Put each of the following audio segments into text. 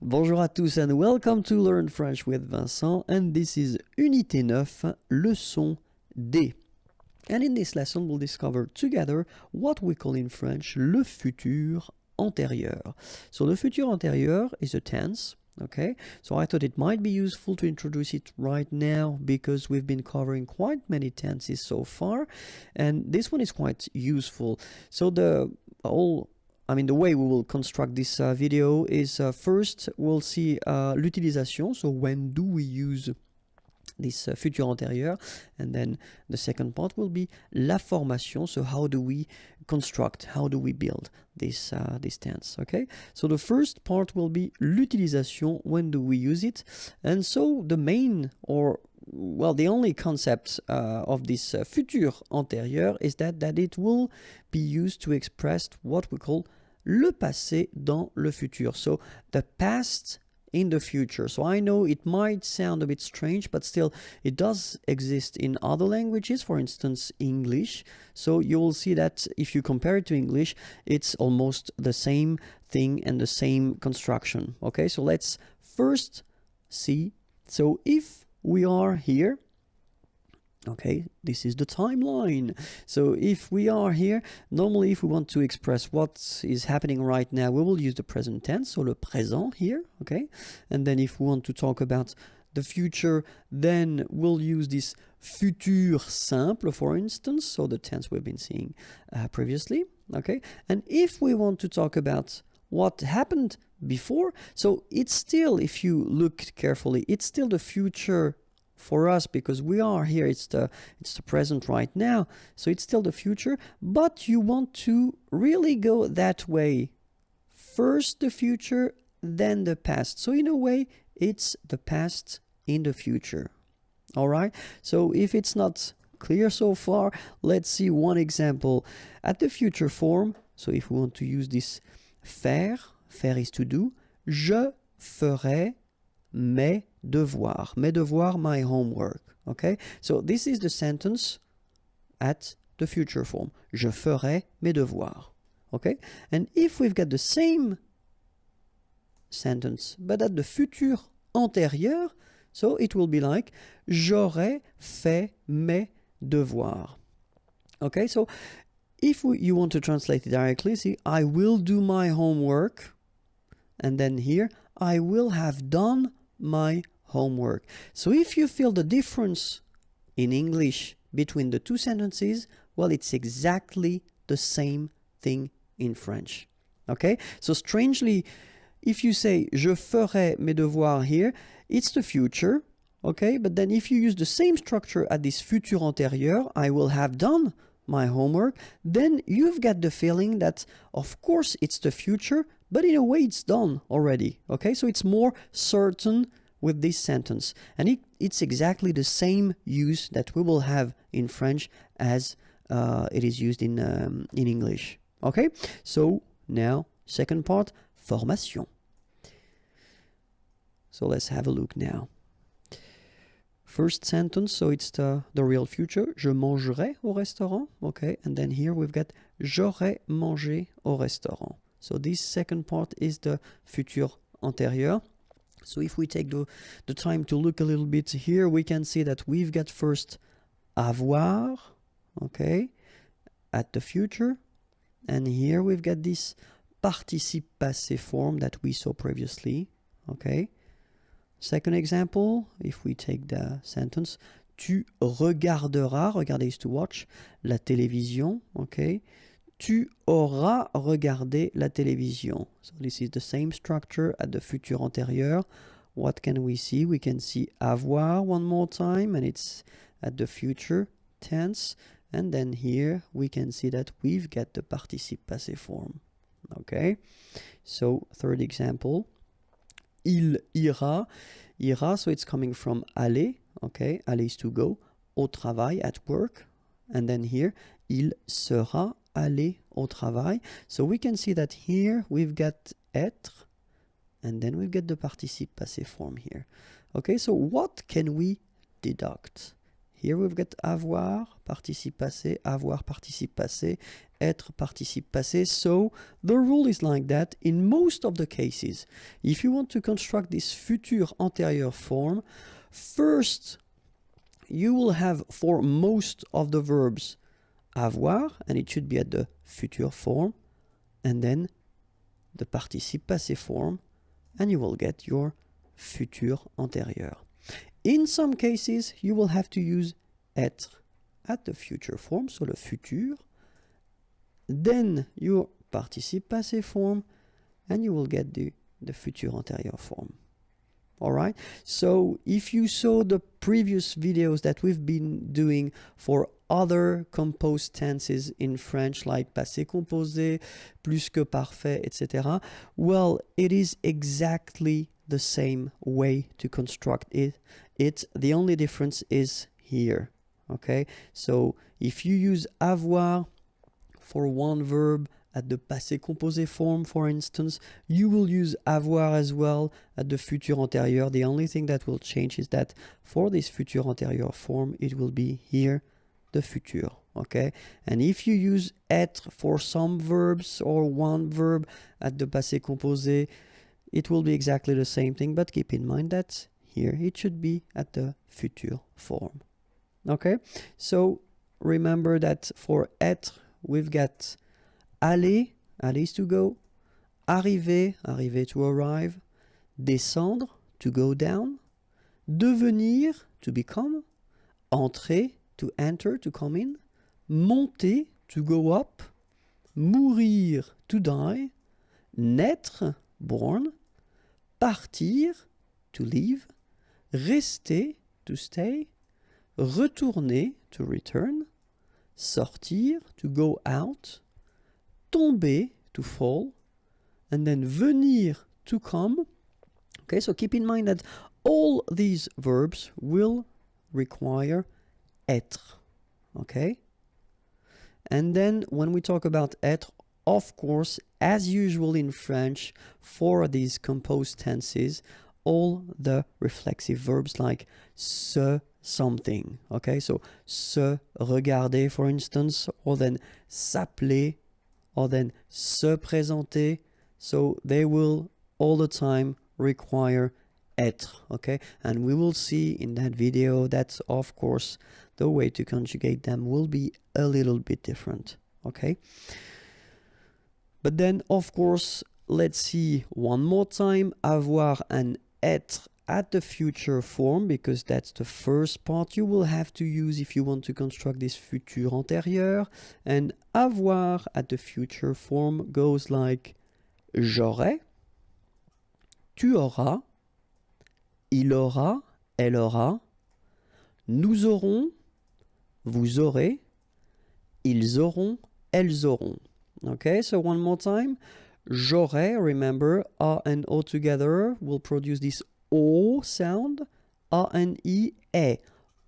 Bonjour à tous and welcome to Learn French with Vincent, and this is Unité 9, Leçon D. And in this lesson we'll discover together what we call in French le futur antérieur. So the futur antérieur is a tense, okay? So I thought it might be useful to introduce it right now because we've been covering quite many tenses so far, and this one is quite useful. So the way we will construct this video is first we'll see l'utilisation, so when do we use this futur antérieur, and then the second part will be la formation, so how do we construct, how do we build this tense, okay? So the first part will be l'utilisation, when do we use it, and so the main the only concept of this futur antérieur is that it will be used to express what we call le passé dans le futur, so the past in the future. So I know it might sound a bit strange, but still it does exist in other languages, for instance English. So you will see that if you compare it to English, it's almost the same thing and the same construction. Okay, so let's first see. So if we are here, okay, this is the timeline. So if we are here, normally if we want to express what is happening right now, we will use the present tense, so le présent here, okay? And then if we want to talk about the future, then we'll use this futur simple, for instance, so the tense we've been seeing previously, okay? And if we want to talk about what happened before, so it's still, if you look carefully, it's still the future for us because we are here, it's the present right now, so it's still the future, but you want to really go that way, first the future, then the past. So in a way it's the past in the future. All right, so if it's not clear so far, let's see one example at the future form. So if we want to use this faire is to do, je ferai mes devoirs, my homework, okay? So this is the sentence at the future form, je ferai mes devoirs, okay? And if we've got the same sentence but at the futur antérieur, so it will be like j'aurais fait mes devoirs, okay? So if you want to translate it directly, see, I will do my homework, and then here I will have done my homework. So if you feel the difference in English between the two sentences, well, it's exactly the same thing in French. Okay, so strangely, if you say je ferai mes devoirs here, it's the future, okay? But then if you use the same structure at this futur antérieur, I will have done my homework, then you've got the feeling that of course it's the future, but in a way it's done already, okay? So it's more certain with this sentence, and it's exactly the same use that we will have in French as it is used in English, okay? So now second part, formation. So let's have a look now. First sentence, so it's the real future, je mangerai au restaurant, okay? And then here we've got j'aurais mangé au restaurant. So this second part is the futur antérieur. So if we take the time to look a little bit here, we can see that we've got first avoir, okay, at the future. And here we've got this participe passé form that we saw previously, okay? Second example, if we take the sentence, tu regarderas, regarder is to watch, la télévision, okay? Tu auras regardé la télévision. So this is the same structure at the futur antérieur. What can we see? We can see avoir one more time, and it's at the future tense. And then here we can see that we've got the participe passé form. Okay, so third example, il ira, so it's coming from aller, okay, aller is to go, au travail, at work, and then here, il sera aller au travail. So we can see that here we've got être, and then we've got the participe passé form here. Okay, so what can we deduct Here we've got avoir, participe passé, avoir, participe passé, être, participe passé. So the rule is like that in most of the cases. If you want to construct this futur antérieur form, first you will have for most of the verbs avoir, and it should be at the future form, and then the participe passé form, and you will get your futur antérieur. In some cases, you will have to use être at the future form, so le futur, then your participe passé form, and you will get the futur antérieur form. All right, so if you saw the previous videos that we've been doing for other composed tenses in French, like passé composé, plus que parfait, etc., well, it is exactly the same way to construct it. The only difference is here. Okay, so if you use avoir for one verb at the passé composé form, for instance, you will use avoir as well at the futur antérieur. The only thing that will change is that for this futur antérieur form, it will be here the futur. Okay, and if you use être for some verbs or one verb at the passé composé, it will be exactly the same thing, but keep in mind that here it should be at the futur form. Okay, so remember that for être, we've got aller, aller is to go, arriver, arriver to arrive, descendre, to go down, devenir, to become, entrer, to enter, to come in, monter, to go up, mourir, to die, naître, born, partir, to leave, rester, to stay, retourner, to return, sortir, to go out, tomber, to fall, and then venir, to come. Okay, so keep in mind that all these verbs will require être. Okay? And then when we talk about être, of course, as usual in French, for these composed tenses, all the reflexive verbs like se, something. Okay, so se regarder, for instance, or then s'appeler, or then se présenter. So they will all the time require être. Okay, and we will see in that video that, of course, the way to conjugate them will be a little bit different. Okay, but then, of course, let's see one more time avoir and être at the future form, because that's the first part you will have to use if you want to construct this futur antérieur. And avoir at the future form goes like j'aurai, tu auras, il aura, elle aura, nous aurons, vous aurez, ils auront, elles auront. Okay, so one more time. J'aurai, remember, A and O together will produce this O sound. A and E, E.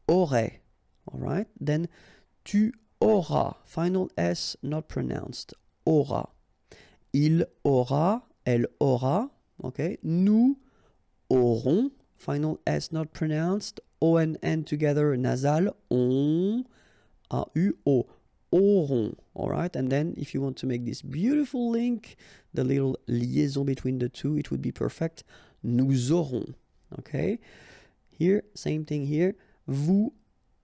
Aurait. Alright, then tu auras. Final S not pronounced. Aura. Il aura, elle aura. Okay, nous aurons. Final S not pronounced. O and N together, nasal. On. A-U-O. Auront. Alright, and then if you want to make this beautiful link, the little liaison between the two, it would be perfect. Nous aurons. Okay, here, same thing here. Vous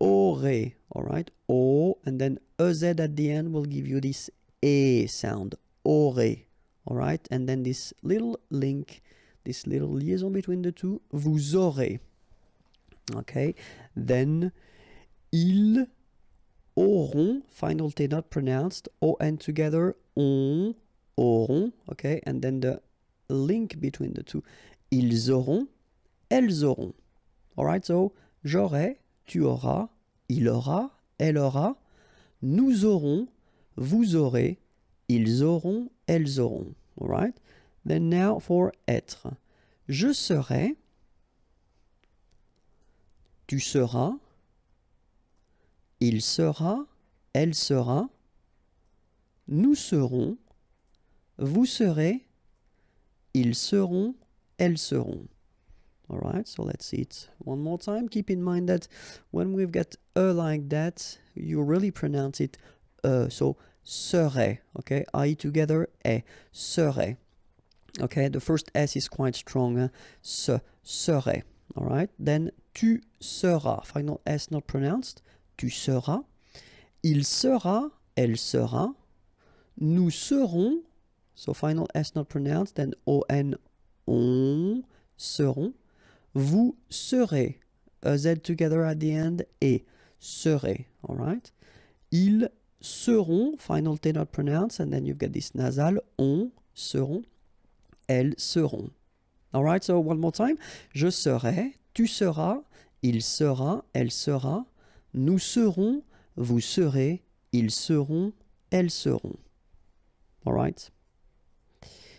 aurez. Alright, O, and then EZ at the end will give you this E sound. Aurez. Alright, and then this little link, this little liaison between the two. Vous aurez. Okay, then ils auront, final T not pronounced, O-N together, on, auront, okay, and then the link between the two, ils auront, elles auront. Alright, so, j'aurai, tu auras, il aura, elle aura, nous aurons, vous aurez, ils auront, elles auront. Alright, then now for être. Je serai, tu seras, il sera, elle sera, nous serons, vous serez, ils seront, elles seront. All right, so let's see it one more time. Keep in mind that when we've got like that, you really pronounce it so serait, okay? I together, serait. Okay, the first S is quite strong, serait. All right, then tu seras, final S not pronounced, tu seras. Il sera, elle sera. Nous serons, so final S not pronounced, then on, on, seront. Vous serez, a Z together at the end, et serez, all right? Ils seront, final T not pronounced, and then you've got this nasal, on, seront, elles seront. All right, so one more time. Je serai, tu seras, il sera, elle sera, nous serons, vous serez, ils seront, elles seront. All right?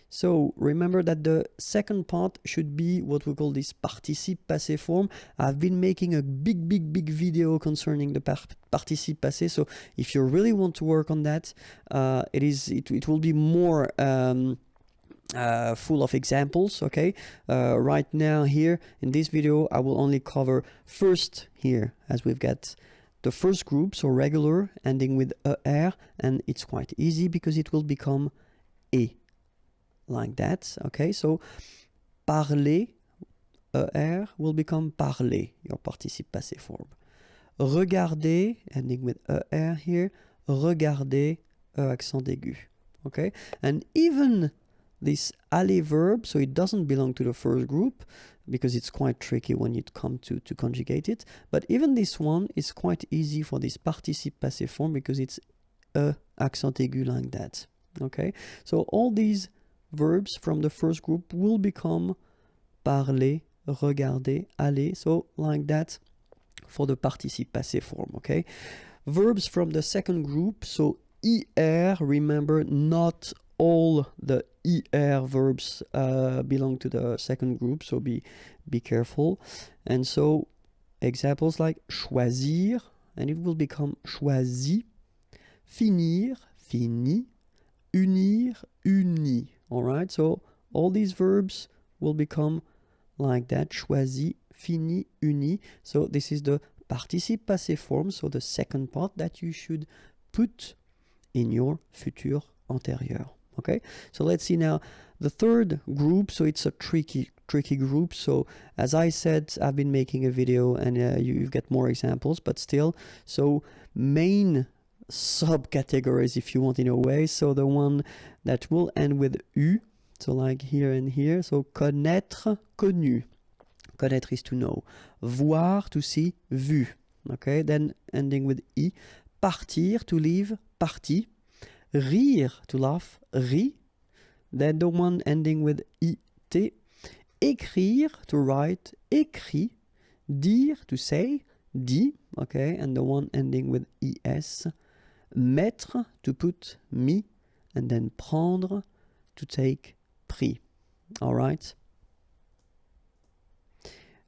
So remember that the second part should be what we call this participe passé form. I've been making a big video concerning the participe passé. So if you really want to work on that, it will be more full of examples. Okay, right now here in this video I will only cover first here, as we've got the first group, so regular ending with er, and it's quite easy because it will become et. Like that, okay? So parler, er, will become parler, your participe passé form. Regarder, ending with er here, regarder, accent aigu, okay? And even this aller verb, so it doesn't belong to the first group because it's quite tricky when you come to conjugate it, but even this one is quite easy for this participe passé form because it's accent aigu like that, okay? So all these verbs from the first group will become parler, regarder, aller, so like that for the participe passé form, okay? Verbs from the second group, so er, remember not all the er verbs belong to the second group, so be careful. And so examples like choisir, and it will become choisi, finir, fini, unir, uni. All right, so all these verbs will become like that, choisi, fini, uni. So this is the participe passé form, so the second part that you should put in your futur antérieur. Okay, so let's see now the third group. So it's a tricky group. So as I said, I've been making a video and you get more examples, but still, so main subcategories, if you want, in a way. So the one that will end with U, so like here and here. So connaître, connu. Connaître is to know. Voir, to see, vu. Okay, then ending with I. Partir, to leave, parti. Rire, to laugh, ri. Then the one ending with it. Écrire, to write, écrit. Dire, to say, dit. Okay, and the one ending with es. Mettre, to put, mis. And then prendre, to take, pris. All right.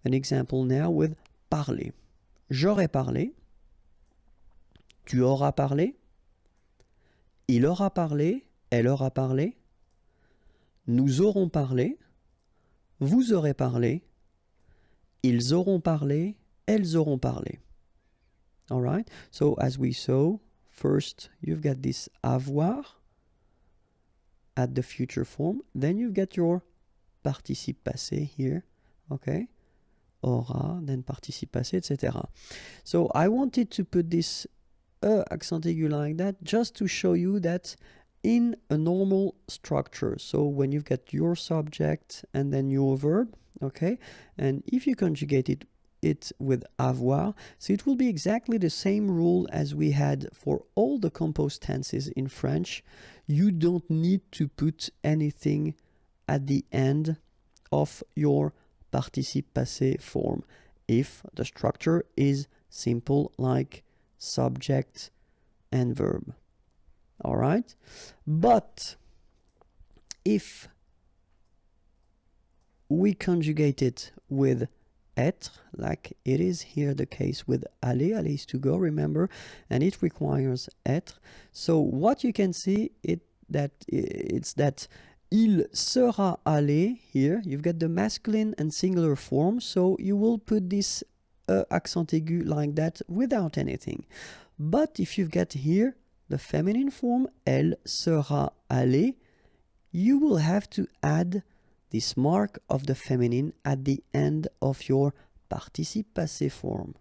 An example now with parler. J'aurais parlé. Tu auras parlé. Il aura parlé. Elle aura parlé. Nous aurons parlé. Vous aurez parlé. Ils auront parlé. Elles auront parlé. All right. So as we saw, first you've got this avoir at the future form. Then you've got your participe passé here. Okay. Aura, then participe passé, etc. So I wanted to put this accent aigu like that just to show you that in a normal structure, so when you've got your subject and then your verb, okay, and if you conjugate it with avoir, so it will be exactly the same rule as we had for all the composed tenses in French. You don't need to put anything at the end of your participe passé form if the structure is simple like subject and verb. All right, but if we conjugate it with être, like it is here the case with aller is to go, remember, and it requires être. So what you can see it's that Il sera allé. Here you've got the masculine and singular form, so you will put this accent aigu like that without anything. But if you've got here the feminine form, elle sera allée, you will have to add this mark of the feminine at the end of your participe passé form.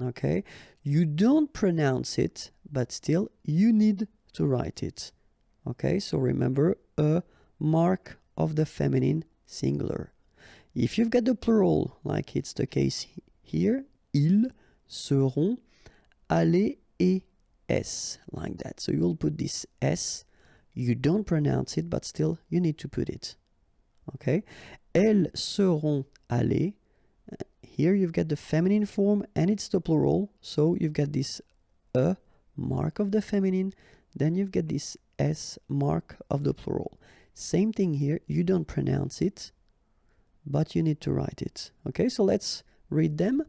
Okay, you don't pronounce it, but still you need to write it. Okay, so remember a mark of the feminine singular. If you've got the plural, like it's the case here, ils seront allés et s, like that. So you'll put this s, you don't pronounce it, but still you need to put it. Okay, elles seront allées. Here you've got the feminine form and it's the plural, so you've got this a mark of the feminine, then you've got this s mark of the plural. Same thing here, you don't pronounce it, but you need to write it. Okay, so let's read them.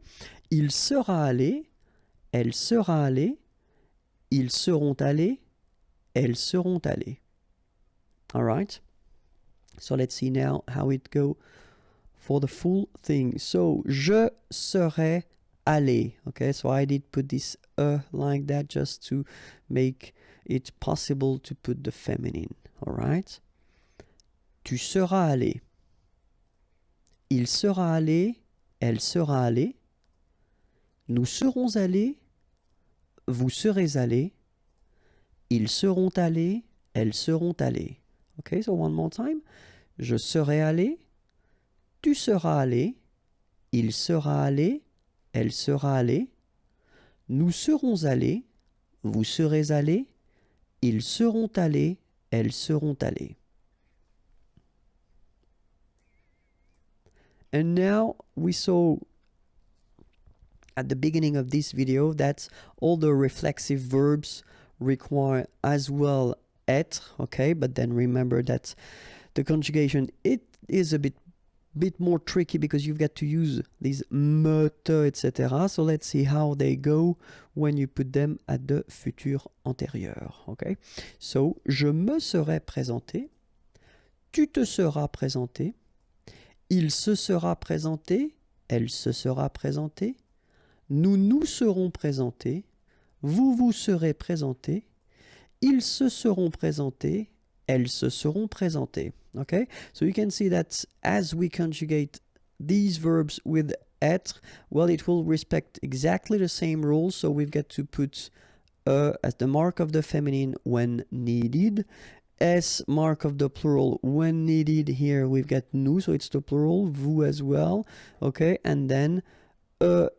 Il sera allé, elle sera allée, ils seront allés, elles seront allées. All right, so let's see now how it go for the full thing. So, je serai allé. Okay, so I did put this like that just to make it possible to put the feminine. All right. Tu seras allé. Il sera allé, elle sera allée. Nous serons allés, vous serez allés. Ils seront allés, elles seront allées. Okay, so one more time. Je serai allé. Tu seras allé, il sera allé, elle sera allée. Nous serons allés, vous serez allés, ils seront allés, elles seront allées. And now we saw at the beginning of this video that all the reflexive verbs require as well être, okay? But then remember that the conjugation, it is a bit more tricky because you've got to use these me, te, etc. So let's see how they go when you put them at the futur antérieur. Okay? So, je me serai présenté, tu te seras présenté, il se sera présenté, elle se sera présentée, nous nous serons présentés, vous vous serez présentés, ils se seront présentés, elles se seront présentées. Okay, so you can see that as we conjugate these verbs with être, well, it will respect exactly the same rules. So we've got to put as the mark of the feminine when needed, s mark of the plural when needed. Here we've got nous, so it's the plural, vous as well. Okay, and then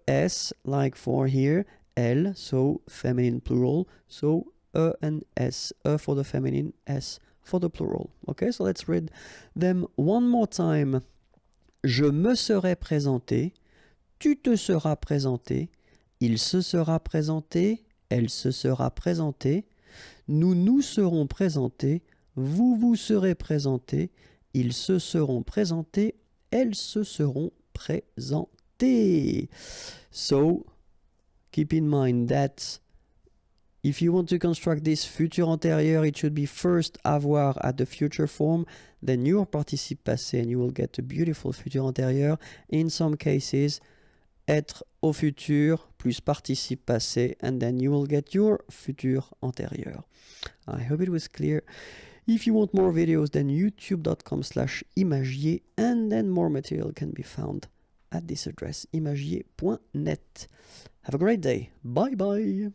s like for here, elle, so feminine plural, so and s, for the feminine, s for the plural. Okay, so let's read them one more time. Je me serai présenté, tu te seras présenté, il se sera présenté, elle se sera présentée, nous nous serons présentés, vous vous serez présentés, ils se seront présentés, elles se seront présentées. So, keep in mind that if you want to construct this futur antérieur, it should be first avoir at the future form, then your participe passé, and you will get a beautiful futur antérieur. In some cases, être au futur plus participe passé, and then you will get your futur antérieur. I hope it was clear. If you want more videos, then youtube.com/imagier, and then more material can be found at this address, imagier.net. Have a great day. Bye bye.